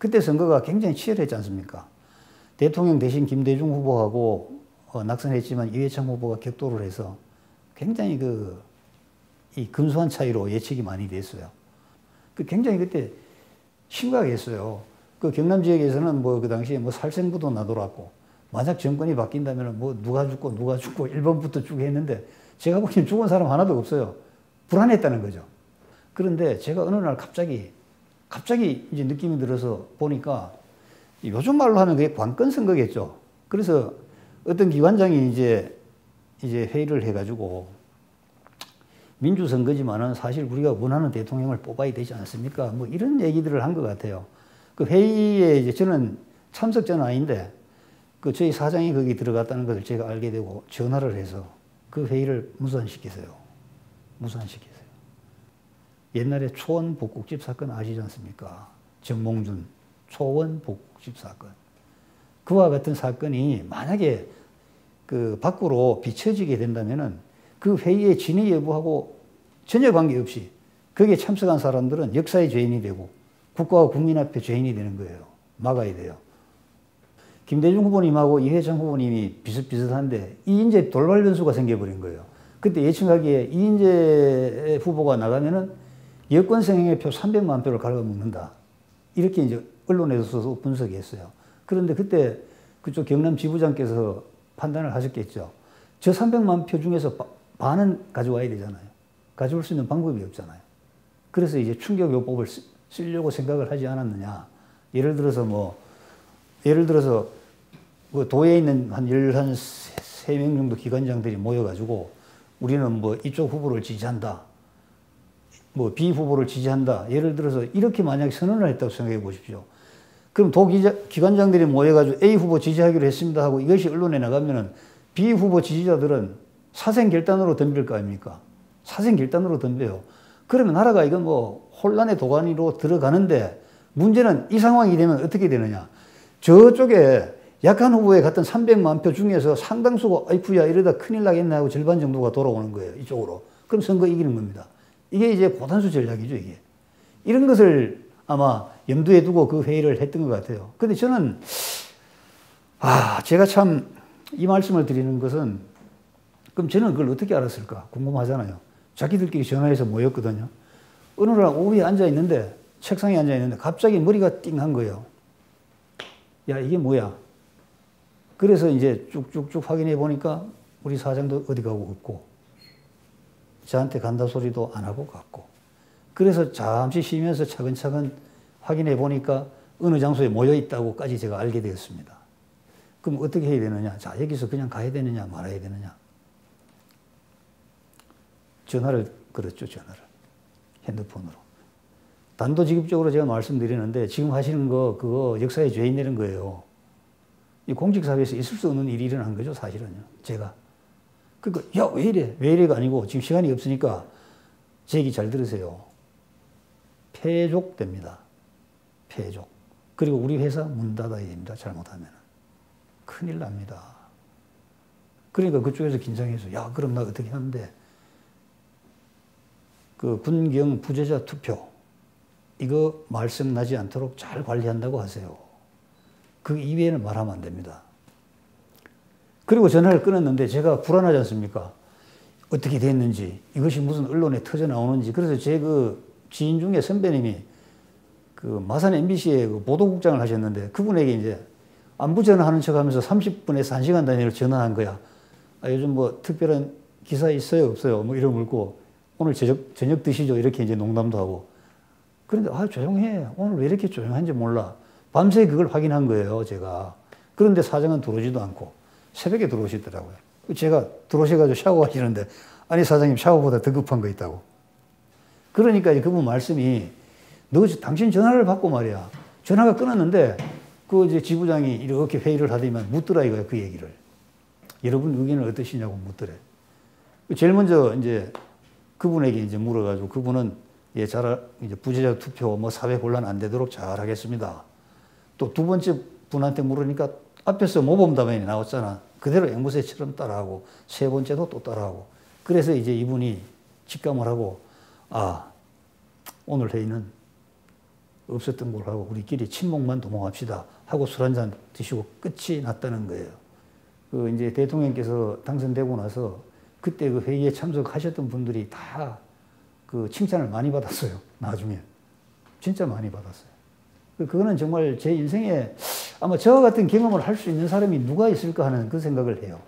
그때 선거가 굉장히 치열했지 않습니까? 대통령 대신 김대중 후보하고 낙선했지만 이회창 후보가 격돌을 해서 굉장히 이 근소한 차이로 예측이 많이 됐어요. 굉장히 그때 심각했어요. 그 경남 지역에서는 뭐 그 당시에 뭐 살생부도 나돌았고, 만약 정권이 바뀐다면 뭐 누가 죽고 1번부터 쭉 했는데, 제가 보기엔 죽은 사람 하나도 없어요. 불안했다는 거죠. 그런데 제가 어느 날 갑자기 이제 느낌이 들어서 보니까, 요즘 말로 하면 그게 관건 선거겠죠. 그래서 어떤 기관장이 이제 회의를 해가지고, 민주선거지만은 사실 우리가 원하는 대통령을 뽑아야 되지 않습니까? 뭐 이런 얘기들을 한 것 같아요. 그 회의에 이제 저는 참석자는 아닌데, 저희 사장이 거기 들어갔다는 것을 제가 알게 되고 전화를 해서 그 회의를 무산시키세요. 옛날에 초원 복국집 사건 아시지 않습니까? 정몽준 초원 복국집 사건. 그와 같은 사건이 만약에 밖으로 비춰지게 된다면은 그 회의에 진위 여부하고 전혀 관계없이 거기에 참석한 사람들은 역사의 죄인이 되고 국가와 국민 앞에 죄인이 되는 거예요. 막아야 돼요. 김대중 후보님하고 이회창 후보님이 비슷비슷한데 이인재 돌발 변수가 생겨버린 거예요. 그때 예측하기에 이인재 후보가 나가면은 여권 성행의 표 300만 표를 갉아먹는다. 이렇게 이제 언론에서 분석했어요. 그런데 그때 그쪽 경남 지부장께서 판단을 하셨겠죠. 저 300만 표 중에서 반은 가져와야 되잖아요. 가져올 수 있는 방법이 없잖아요. 그래서 이제 충격요법을 쓰려고 생각을 하지 않았느냐. 예를 들어서 그 도에 있는 한 13명 정도 기관장들이 모여가지고 우리는 뭐 이쪽 후보를 지지한다. 뭐 B 후보를 지지한다. 예를 들어서 이렇게 만약에 선언을 했다고 생각해 보십시오. 그럼 기관장들이 모여가지고 A 후보 지지하기로 했습니다 하고 이것이 언론에 나가면은 B 후보 지지자들은 사생결단으로 덤빌 거 아닙니까? 사생결단으로 덤벼요. 그러면 나라가 이건 뭐 혼란의 도가니로 들어가는데 문제는 이 상황이 되면 어떻게 되느냐. 저쪽에 약한 후보에 갔던 300만 표 중에서 상당수가 아이쿠야 이러다 큰일 나겠네 하고 절반 정도가 돌아오는 거예요. 이쪽으로. 그럼 선거 이기는 겁니다. 이게 이제 고단수 전략이죠, 이게. 이런 것을 아마 염두에 두고 그 회의를 했던 것 같아요. 근데 저는, 제가 참 이 말씀을 드리는 것은, 그럼 저는 그걸 어떻게 알았을까? 궁금하잖아요. 자기들끼리 전화해서 모였거든요. 어느 날 오후에 앉아있는데, 책상에 앉아있는데, 갑자기 머리가 띵한 거예요. 야, 이게 뭐야? 그래서 이제 쭉쭉쭉 확인해 보니까, 우리 사장도 어디 가고 없고, 저한테 간다 소리도 안 하고 갔고. 그래서 잠시 쉬면서 차근차근 확인해 보니까 어느 장소에 모여 있다고까지 제가 알게 되었습니다. 그럼 어떻게 해야 되느냐? 자, 여기서 그냥 가야 되느냐, 말아야 되느냐? 전화를 걸었죠, 전화를. 핸드폰으로. 단도직입적으로 제가 말씀드리는데 지금 하시는 거, 그거 역사의 죄인 되는 거예요. 이 공직사회에서 있을 수 없는 일이 일어난 거죠, 사실은요. 제가. 그러니까, 야, 왜 이래? 왜 이래가 아니고 지금 시간이 없으니까 제 얘기 잘 들으세요. 폐족됩니다. 폐족. 그리고 우리 회사 문 닫아야 됩니다. 잘못하면. 큰일 납니다. 그러니까 그쪽에서 긴장해서 야, 그럼 나 어떻게 하는데 그 군경 부재자 투표 이거 말썽 나지 않도록 잘 관리한다고 하세요. 그 이외에는 말하면 안 됩니다. 그리고 전화를 끊었는데 제가 불안하지 않습니까? 어떻게 됐는지, 이것이 무슨 언론에 터져 나오는지. 그래서 제 그 지인 중에 선배님이 그 마산 MBC에 그 보도국장을 하셨는데 그분에게 이제 안부 전화하는 척 하면서 30분에서 1시간 단위로 전화한 거야. 요즘 뭐 특별한 기사 있어요? 없어요? 뭐 이런 물고 오늘 저녁 드시죠? 이렇게 이제 농담도 하고. 그런데 조용해. 오늘 왜 이렇게 조용한지 몰라. 밤새 그걸 확인한 거예요, 제가. 그런데 사장은 들어오지도 않고 새벽에 들어오시더라고요. 제가 들어오셔가지고 샤워하시는데 아니 사장님 샤워보다 더 급한 거 있다고. 그러니까 그분 말씀이 너 당신 전화를 받고 말이야. 전화가 끊었는데 그 이제 지부장이 이렇게 회의를 하더니만 묻더라 이거야, 그 얘기를. 여러분 의견은 어떠시냐고 묻더래. 제일 먼저 이제 그분에게 이제 물어가지고 그분은 이제 부재자 투표 뭐 사회 혼란 안 되도록 잘 하겠습니다. 또 두 번째 분한테 물으니까 앞에서 모범 답안이 나왔잖아. 그대로 앵무새처럼 따라하고 세 번째도 또 따라하고. 그래서 이제 이분이 직감을 하고 오늘 회의는 없었던 걸 하고 우리끼리 친목만 도모합시다 하고 술 한잔 드시고 끝이 났다는 거예요. 그 이제 대통령께서 당선되고 나서 그때 그 회의에 참석하셨던 분들이 다 그 칭찬을 많이 받았어요. 나중에. 진짜 많이 받았어요. 그거는 정말 제 인생에 아마 저와 같은 경험을 할 수 있는 사람이 누가 있을까 하는 그 생각을 해요.